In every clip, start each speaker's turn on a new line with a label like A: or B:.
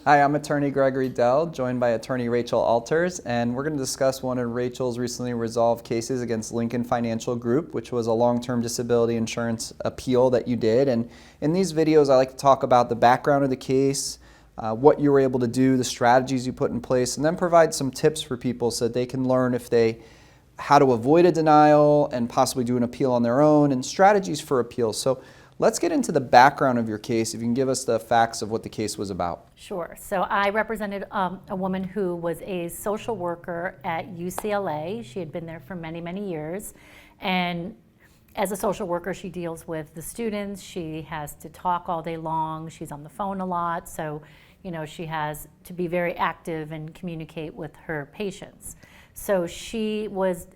A: Hi, I'm attorney Gregory Dell, joined by attorney Rachel Alters, and we're going to discuss one of Rachel's recently resolved cases against Lincoln Financial Group, which was a long-term disability insurance appeal that you did. And in these videos, I like to talk about the background of the case, what you were able to do, the strategies you put in place, and then provide some tips for people so that they can learn how to avoid a denial and possibly do an appeal on their own, and strategies for appeals. So let's get into the background of your case. If you can give us the facts of what the case was about.
B: Sure. So I represented a woman who was a social worker at UCLA. She had been there for many, many years. And as a social worker, she deals with the students. She has to talk all day long. She's on the phone a lot. So, she has to be very active and communicate with her patients. So she was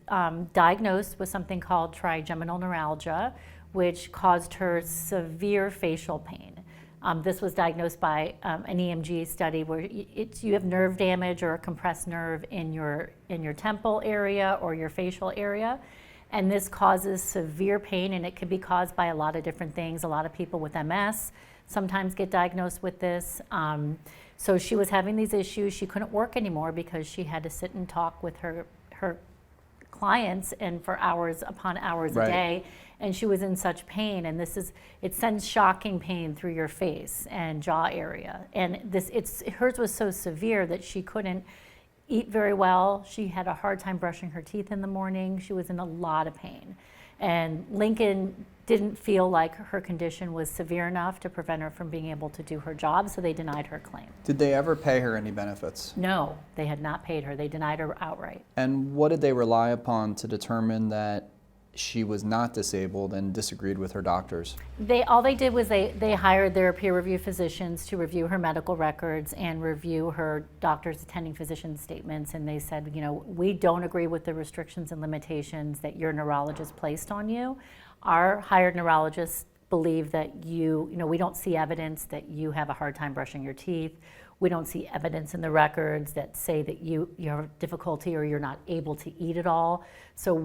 B: diagnosed with something called trigeminal neuralgia, which caused her severe facial pain. This was diagnosed by an EMG study where you have nerve damage or a compressed nerve in your temple area or your facial area. And this causes severe pain, and it could be caused by a lot of different things. A lot of people with MS sometimes get diagnosed with this. So she was having these issues. She couldn't work anymore because she had to sit and talk with her clients and for hours upon hours a day, and she was in such pain. And it sends shocking pain through your face and jaw area. And hers was so severe that she couldn't eat very well. She had a hard time brushing her teeth in the morning. She was in a lot of pain. And Lincoln didn't feel like her condition was severe enough to prevent her from being able to do her job, so they denied her claim.
A: Did they ever pay her any benefits?
B: No, they had not paid her. They denied her outright.
A: And what did they rely upon to determine that she was not disabled and disagreed with her doctors?
B: All they did was they hired their peer review physicians to review her medical records and review her doctor's attending physician statements, and they said, we don't agree with the restrictions and limitations that your neurologist placed on you. Our hired neurologists believe that we don't see evidence that you have a hard time brushing your teeth. We don't see evidence in the records that say that you have difficulty or you're not able to eat at all. So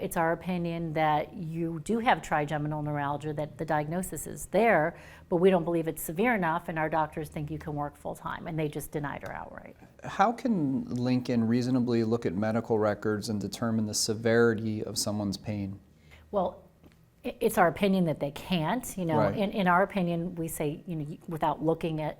B: it's our opinion that you do have trigeminal neuralgia, that the diagnosis is there, but we don't believe it's severe enough, and our doctors think you can work full time, and they just denied her outright.
A: How can Lincoln reasonably look at medical records and determine the severity of someone's pain?
B: Well, it's our opinion that they can't.
A: Right.
B: In our opinion, we say, without looking at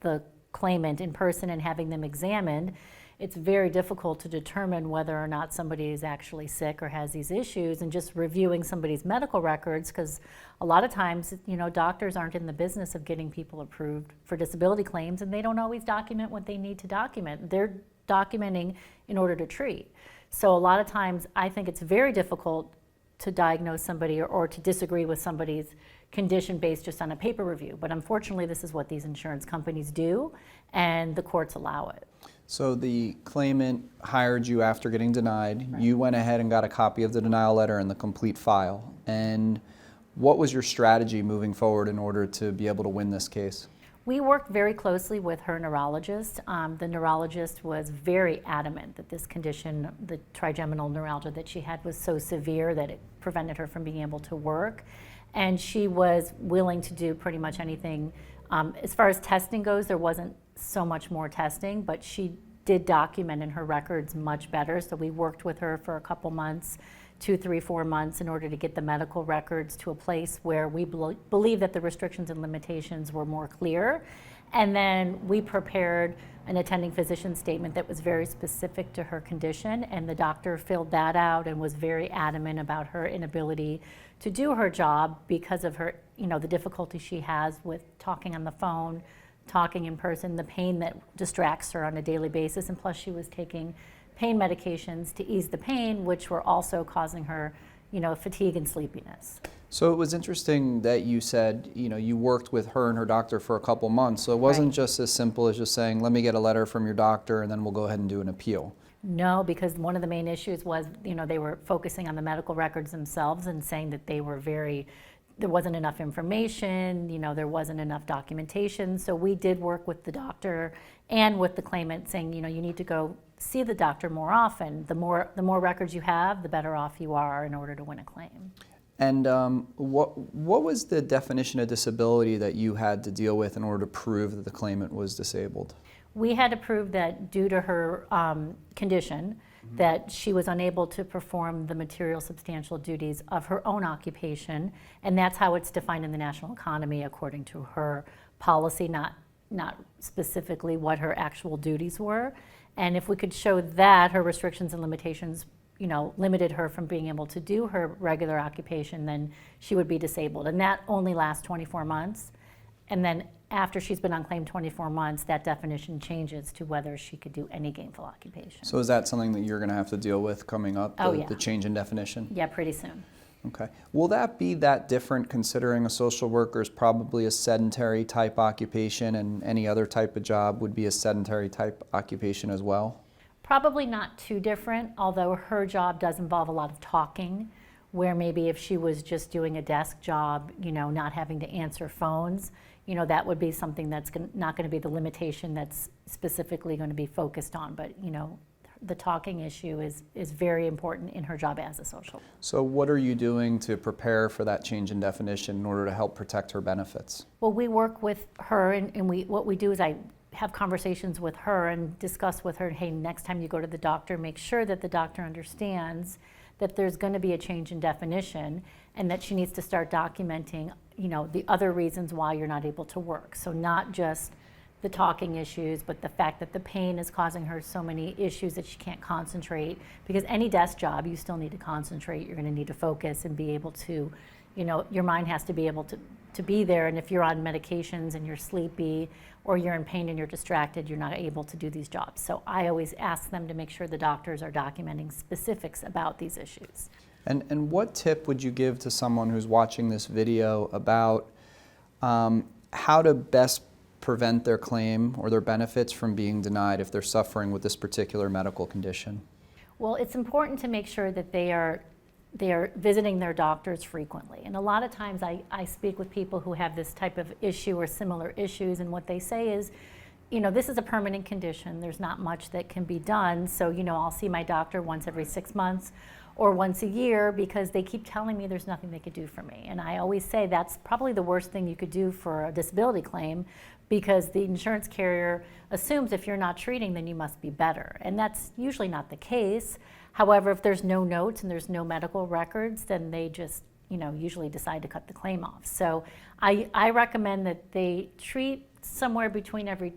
B: the claimant in person and having them examined, it's very difficult to determine whether or not somebody is actually sick or has these issues. And just reviewing somebody's medical records, because a lot of times, doctors aren't in the business of getting people approved for disability claims, and they don't always document what they need to document. They're documenting in order to treat. So a lot of times, I think it's very difficult to diagnose somebody or to disagree with somebody's condition based just on a paper review. But unfortunately, this is what these insurance companies do, and the courts allow it.
A: So the claimant hired you after getting denied.
B: Right.
A: You went ahead and got a copy of the denial letter and the complete file. And what was your strategy moving forward in order to be able to win this case?
B: We worked very closely with her neurologist. The neurologist was very adamant that this condition, the trigeminal neuralgia that she had, was so severe that it prevented her from being able to work. And she was willing to do pretty much anything. As far as testing goes, there wasn't so much more testing, but she did document in her records much better. So we worked with her for a couple months, 2, 3, 4 months, in order to get the medical records to a place where we believe that the restrictions and limitations were more clear. And then we prepared an attending physician statement that was very specific to her condition, and the doctor filled that out and was very adamant about her inability to do her job because of her, the difficulty she has with talking on the phone, talking in person, the pain that distracts her on a daily basis, and plus she was taking pain medications to ease the pain, which were also causing her, fatigue and sleepiness.
A: So it was interesting that you said, you worked with her and her doctor for a couple months. So it wasn't just as simple as just saying, let me get a letter from your doctor and then we'll go ahead and do an appeal.
B: No, because one of the main issues was, they were focusing on the medical records themselves and saying that there wasn't enough information, there wasn't enough documentation. So we did work with the doctor and with the claimant saying, you need to go see the doctor more often. The more records you have, the better off you are in order to win a claim.
A: And what was the definition of disability that you had to deal with in order to prove that the claimant was disabled?
B: We had to prove that due to her condition, that she was unable to perform the material substantial duties of her own occupation, and that's how it's defined in the national economy according to her policy, not specifically what her actual duties were. And if we could show that her restrictions and limitations, limited her from being able to do her regular occupation, then she would be disabled. And that only lasts 24 months. And then after she's been unclaimed 24 months, that definition changes to whether she could do any gainful occupation.
A: So is that something that you're going to have to deal with coming up, the change in definition?
B: Yeah, pretty soon.
A: Okay. Will that be that different considering a social worker is probably a sedentary type occupation and any other type of job would be a sedentary type occupation as well?
B: Probably not too different, although her job does involve a lot of talking, where maybe if she was just doing a desk job, not having to answer phones, that would be something that's not going to be the limitation that's specifically going to be focused on. But, the talking issue is very important in her job as a social worker.
A: So what are you doing to prepare for that change in definition in order to help protect her benefits?
B: Well, we work with her, and what we do is I have conversations with her and discuss with her, hey, next time you go to the doctor, make sure that the doctor understands that there's going to be a change in definition and that she needs to start documenting, the other reasons why you're not able to work. So not just the talking issues, but the fact that the pain is causing her so many issues that she can't concentrate. Because any desk job, you still need to concentrate. You're going to need to focus and be able to, your mind has to be able to be there. And if you're on medications and you're sleepy or you're in pain and you're distracted, you're not able to do these jobs. So I always ask them to make sure the doctors are documenting specifics about these issues.
A: And what tip would you give to someone who's watching this video about how to best prevent their claim or their benefits from being denied if they're suffering with this particular medical condition?
B: Well, it's important to make sure that they are visiting their doctors frequently. And a lot of times I speak with people who have this type of issue or similar issues, and what they say is, this is a permanent condition. There's not much that can be done. So, I'll see my doctor once every 6 months or once a year because they keep telling me there's nothing they could do for me. And I always say that's probably the worst thing you could do for a disability claim, because the insurance carrier assumes if you're not treating, then you must be better. And that's usually not the case. However, if there's no notes and there's no medical records, then they just, usually decide to cut the claim off. So I recommend that they treat somewhere between every,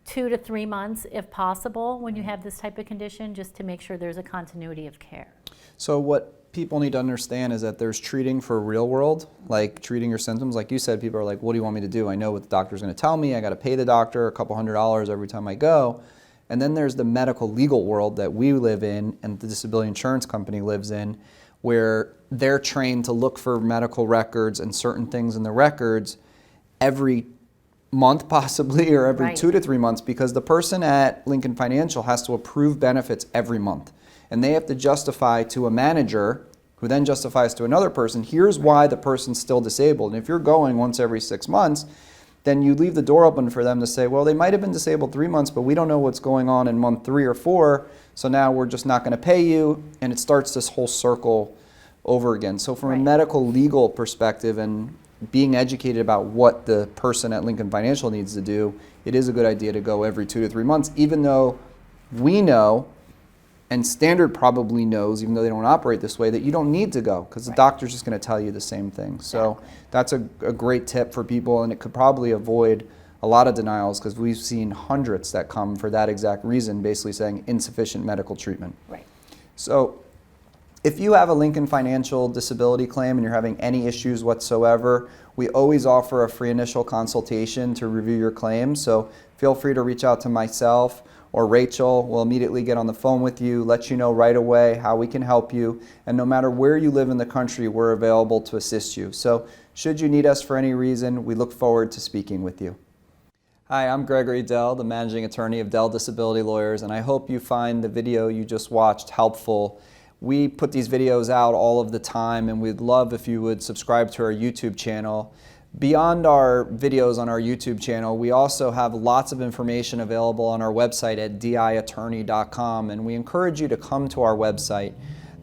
B: 2 to 3 months if possible when you have this type of condition, just to make sure there's a continuity of care.
A: So what people need to understand is that there's treating for real world, like treating your symptoms. Like you said, people are like, what do you want me to do? I know what the doctor's going to tell me. I got to pay the doctor a couple $100s every time I go. And then there's the medical legal world that we live in and the disability insurance company lives in, where they're trained to look for medical records and certain things in the records every month possibly, or every 2 to 3 months, because the person at Lincoln Financial has to approve benefits every month. And they have to justify to a manager, who then justifies to another person, here's why the person's still disabled. And if you're going once every 6 months, then you leave the door open for them to say, well, they might have been disabled 3 months, but we don't know what's going on in month 3 or 4, so now we're just not going to pay you, and it starts this whole circle over again. So from a medical legal perspective and being educated about what the person at Lincoln Financial needs to do, it is a good idea to go every 2 to 3 months, even though we know, and Standard probably knows, even though they don't operate this way, that you don't need to go because the doctor's just going to tell you the same thing. So that's a great tip for people, and it could probably avoid a lot of denials because we've seen hundreds that come for that exact reason, basically saying insufficient medical treatment.
B: Right.
A: So if you have a Lincoln Financial disability claim and you're having any issues whatsoever, we always offer a free initial consultation to review your claim. So feel free to reach out to myself or Rachel. We'll immediately get on the phone with you, let you know right away how we can help you. And no matter where you live in the country, we're available to assist you. So should you need us for any reason, we look forward to speaking with you. Hi, I'm Gregory Dell, the managing attorney of Dell Disability Lawyers, and I hope you find the video you just watched helpful. We put these videos out all of the time, and we'd love if you would subscribe to our YouTube channel. Beyond our videos on our YouTube channel, we also have lots of information available on our website at diattorney.com, and we encourage you to come to our website.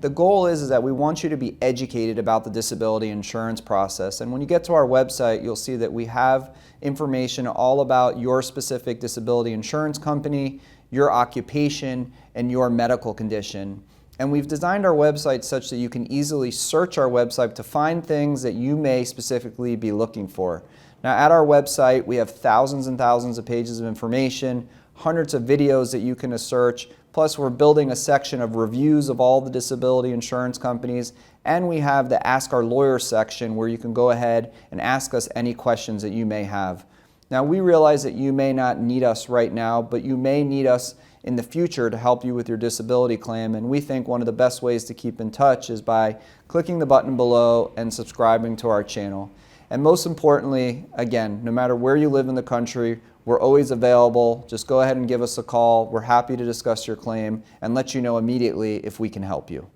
A: The goal is that we want you to be educated about the disability insurance process. And when you get to our website, you'll see that we have information all about your specific disability insurance company, your occupation, and your medical condition. And we've designed our website such that you can easily search our website to find things that you may specifically be looking for. Now, at our website, we have thousands and thousands of pages of information, hundreds of videos that you can search, plus we're building a section of reviews of all the disability insurance companies, and we have the Ask Our Lawyer section where you can go ahead and ask us any questions that you may have. Now, we realize that you may not need us right now, but you may need us in the future to help you with your disability claim, and we think one of the best ways to keep in touch is by clicking the button below and subscribing to our channel. And most importantly, again, no matter where you live in the country, we're always available. Just go ahead and give us a call. We're happy to discuss your claim and let you know immediately if we can help you.